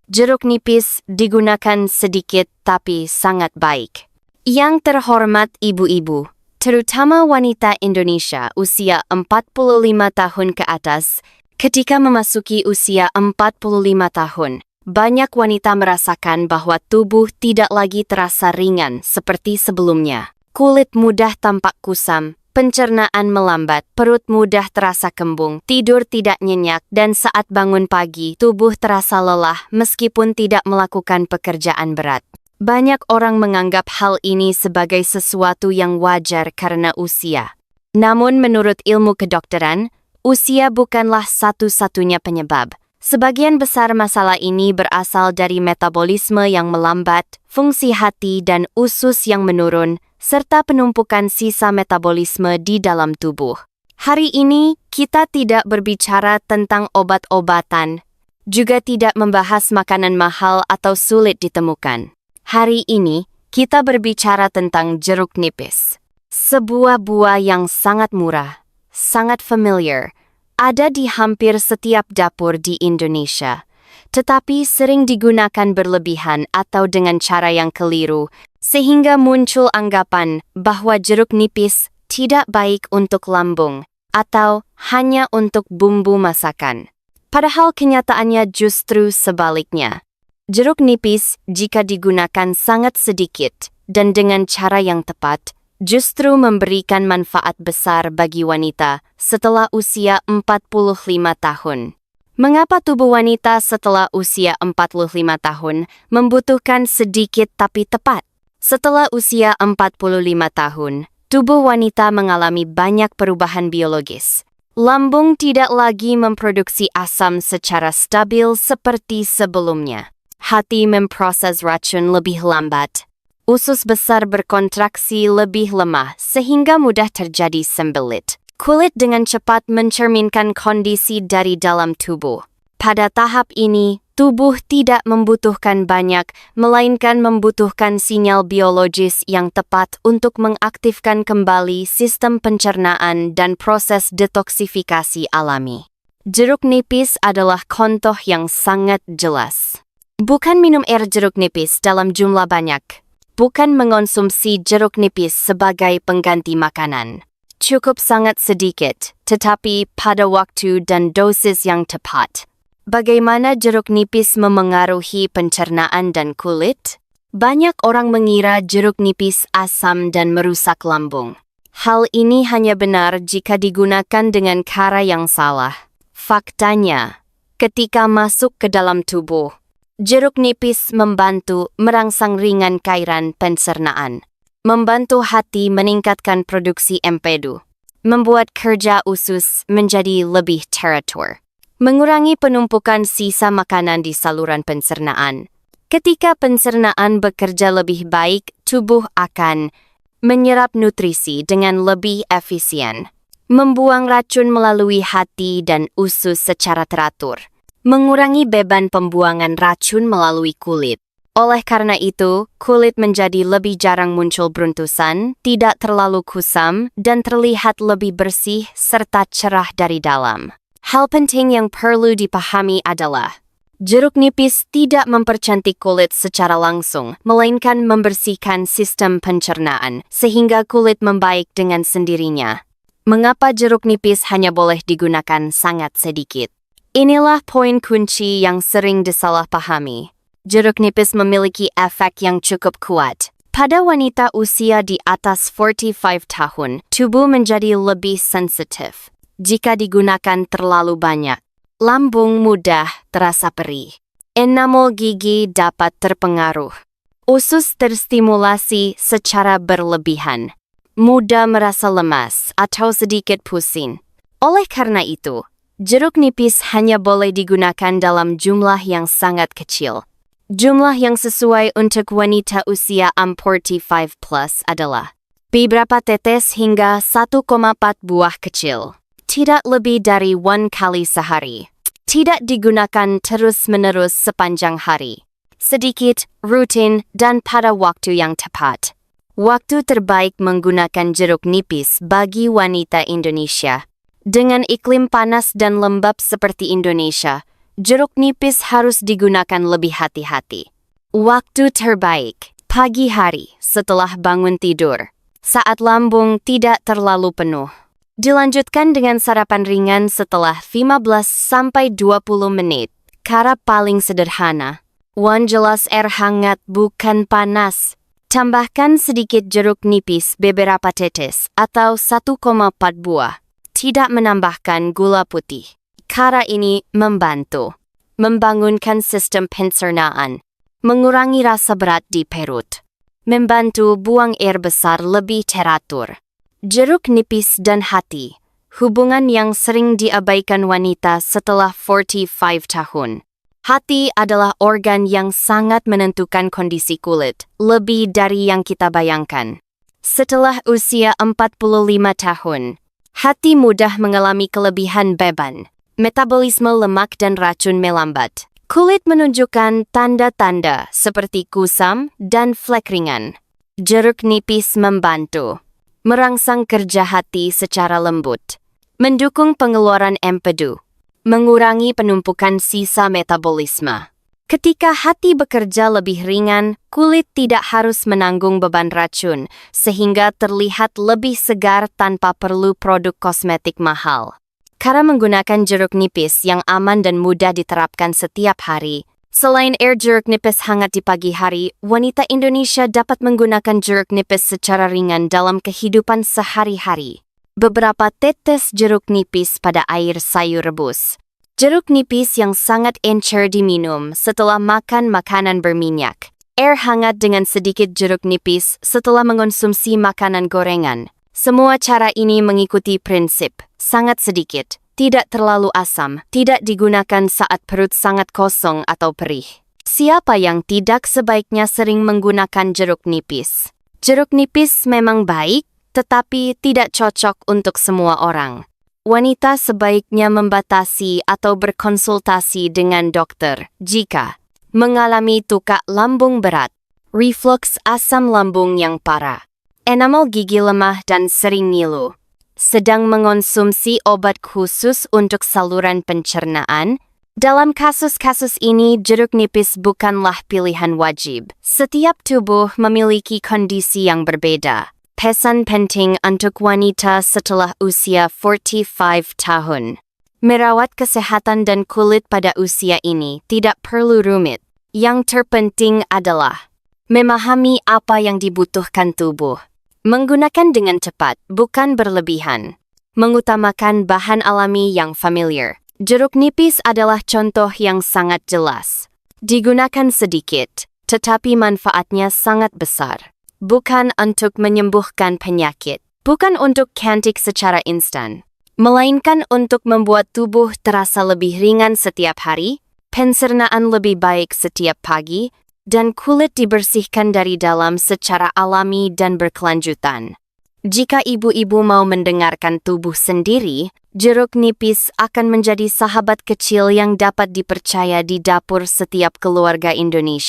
Jeruk nipis digunakan sedikit tapi sangat baik. Yang terhormat ibu-ibu, terutama wanita Indonesia usia 45 tahun ke atas, ketika memasuki usia 45 tahun, banyak wanita merasakan bahwa tubuh tidak lagi terasa ringan seperti sebelumnya. Kulit mudah tampak kusam, pencernaan melambat, perut mudah terasa kembung, tidur tidak nyenyak, dan saat bangun pagi, tubuh terasa lelah meskipun tidak melakukan pekerjaan berat. Banyak orang menganggap hal ini sebagai sesuatu yang wajar karena usia. Namun menurut ilmu kedokteran, usia bukanlah satu-satunya penyebab. Sebagian besar masalah ini berasal dari metabolisme yang melambat, fungsi hati dan usus yang menurun, serta penumpukan sisa metabolisme di dalam tubuh. Hari ini, kita tidak berbicara tentang obat-obatan, juga tidak membahas makanan mahal atau sulit ditemukan. Hari ini, kita berbicara tentang jeruk nipis. Sebuah buah yang sangat murah, sangat familiar, ada di hampir setiap dapur di Indonesia, tetapi sering digunakan berlebihan atau dengan cara yang keliru, sehingga muncul anggapan bahwa jeruk nipis tidak baik untuk lambung atau hanya untuk bumbu masakan. Padahal kenyataannya justru sebaliknya. Jeruk nipis jika digunakan sangat sedikit dan dengan cara yang tepat, justru memberikan manfaat besar bagi wanita setelah usia 45 tahun. Mengapa tubuh wanita setelah usia 45 tahun membutuhkan sedikit tapi tepat? Setelah usia 45 tahun, tubuh wanita mengalami banyak perubahan biologis. Lambung tidak lagi memproduksi asam secara stabil seperti sebelumnya. Hati memproses racun lebih lambat. Usus besar berkontraksi lebih lemah sehingga mudah terjadi sembelit. Kulit dengan cepat mencerminkan kondisi dari dalam tubuh. Pada tahap ini, tubuh tidak membutuhkan banyak, melainkan membutuhkan sinyal biologis yang tepat untuk mengaktifkan kembali sistem pencernaan dan proses detoksifikasi alami. Jeruk nipis adalah contoh yang sangat jelas. Bukan minum air jeruk nipis dalam jumlah banyak. Bukan mengonsumsi jeruk nipis sebagai pengganti makanan. Cukup sangat sedikit, tetapi pada waktu dan dosis yang tepat. Bagaimana jeruk nipis memengaruhi pencernaan dan kulit? Banyak orang mengira jeruk nipis asam dan merusak lambung. Hal ini hanya benar jika digunakan dengan cara yang salah. Faktanya, ketika masuk ke dalam tubuh, jeruk nipis membantu merangsang ringan cairan pencernaan, membantu hati meningkatkan produksi empedu, membuat kerja usus menjadi lebih teratur, mengurangi penumpukan sisa makanan di saluran pencernaan. Ketika pencernaan bekerja lebih baik, tubuh akan menyerap nutrisi dengan lebih efisien, membuang racun melalui hati dan usus secara teratur, mengurangi beban pembuangan racun melalui kulit. Oleh karena itu, kulit menjadi lebih jarang muncul beruntusan, tidak terlalu kusam, dan terlihat lebih bersih serta cerah dari dalam. Hal penting yang perlu dipahami adalah, jeruk nipis tidak mempercantik kulit secara langsung, melainkan membersihkan sistem pencernaan, sehingga kulit membaik dengan sendirinya. Mengapa jeruk nipis hanya boleh digunakan sangat sedikit? Inilah poin kunci yang sering disalahpahami. Jeruk nipis memiliki efek yang cukup kuat. Pada wanita usia di atas 45 tahun, tubuh menjadi lebih sensitif. Jika digunakan terlalu banyak, lambung mudah terasa perih. Enamel gigi dapat terpengaruh. Usus terstimulasi secara berlebihan. Mudah merasa lemas atau sedikit pusing. Oleh karena itu, jeruk nipis hanya boleh digunakan dalam jumlah yang sangat kecil. Jumlah yang sesuai untuk wanita usia 45 plus adalah beberapa tetes hingga 1,4 buah kecil. Tidak lebih dari 1 kali sehari. Tidak digunakan terus-menerus sepanjang hari. Sedikit, rutin, dan pada waktu yang tepat. Waktu terbaik menggunakan jeruk nipis bagi wanita Indonesia. Dengan iklim panas dan lembab seperti Indonesia, jeruk nipis harus digunakan lebih hati-hati. Waktu terbaik, pagi hari setelah bangun tidur, saat lambung tidak terlalu penuh. Dilanjutkan dengan sarapan ringan setelah 15-20 menit. Cara paling sederhana. Jelas air hangat bukan panas. Tambahkan sedikit jeruk nipis beberapa tetes atau 1,4 buah. Tidak menambahkan gula putih. Cara ini membantu membangunkan sistem pencernaan, mengurangi rasa berat di perut, membantu buang air besar lebih teratur. Jeruk nipis dan hati, hubungan yang sering diabaikan wanita setelah 45 tahun. Hati adalah organ yang sangat menentukan kondisi kulit, lebih dari yang kita bayangkan. Setelah usia 45 tahun, hati mudah mengalami kelebihan beban, metabolisme lemak dan racun melambat. Kulit menunjukkan tanda-tanda seperti kusam dan flek ringan. Jeruk nipis membantu merangsang kerja hati secara lembut, mendukung pengeluaran empedu, mengurangi penumpukan sisa metabolisme. Ketika hati bekerja lebih ringan, kulit tidak harus menanggung beban racun, sehingga terlihat lebih segar tanpa perlu produk kosmetik mahal. Cara menggunakan jeruk nipis yang aman dan mudah diterapkan setiap hari. Selain air jeruk nipis hangat di pagi hari, wanita Indonesia dapat menggunakan jeruk nipis secara ringan dalam kehidupan sehari-hari. Beberapa tetes jeruk nipis pada air sayur rebus. Jeruk nipis yang sangat encer diminum setelah makan makanan berminyak. Air hangat dengan sedikit jeruk nipis setelah mengonsumsi makanan gorengan. Semua cara ini mengikuti prinsip sangat sedikit, tidak terlalu asam, tidak digunakan saat perut sangat kosong atau perih. Siapa yang tidak sebaiknya sering menggunakan jeruk nipis? Jeruk nipis memang baik, tetapi tidak cocok untuk semua orang. Wanita sebaiknya membatasi atau berkonsultasi dengan dokter jika mengalami tukak lambung berat, reflux asam lambung yang parah, enamel gigi lemah dan sering ngilu, sedang mengonsumsi obat khusus untuk saluran pencernaan. Dalam kasus-kasus ini, jeruk nipis bukanlah pilihan wajib. Setiap tubuh memiliki kondisi yang berbeda. Pesan penting untuk wanita setelah usia 45 tahun. Merawat kesehatan dan kulit pada usia ini tidak perlu rumit. Yang terpenting adalah memahami apa yang dibutuhkan tubuh. Menggunakan dengan cepat, bukan berlebihan. Mengutamakan bahan alami yang familiar. Jeruk nipis adalah contoh yang sangat jelas. Digunakan sedikit, tetapi manfaatnya sangat besar. Bukan untuk menyembuhkan penyakit, bukan untuk cantik secara instan, melainkan untuk membuat tubuh terasa lebih ringan setiap hari, pencernaan lebih baik setiap pagi, dan kulit dibersihkan dari dalam secara alami dan berkelanjutan. Jika ibu-ibu mau mendengarkan tubuh sendiri, jeruk nipis akan menjadi sahabat kecil yang dapat dipercaya di dapur setiap keluarga Indonesia.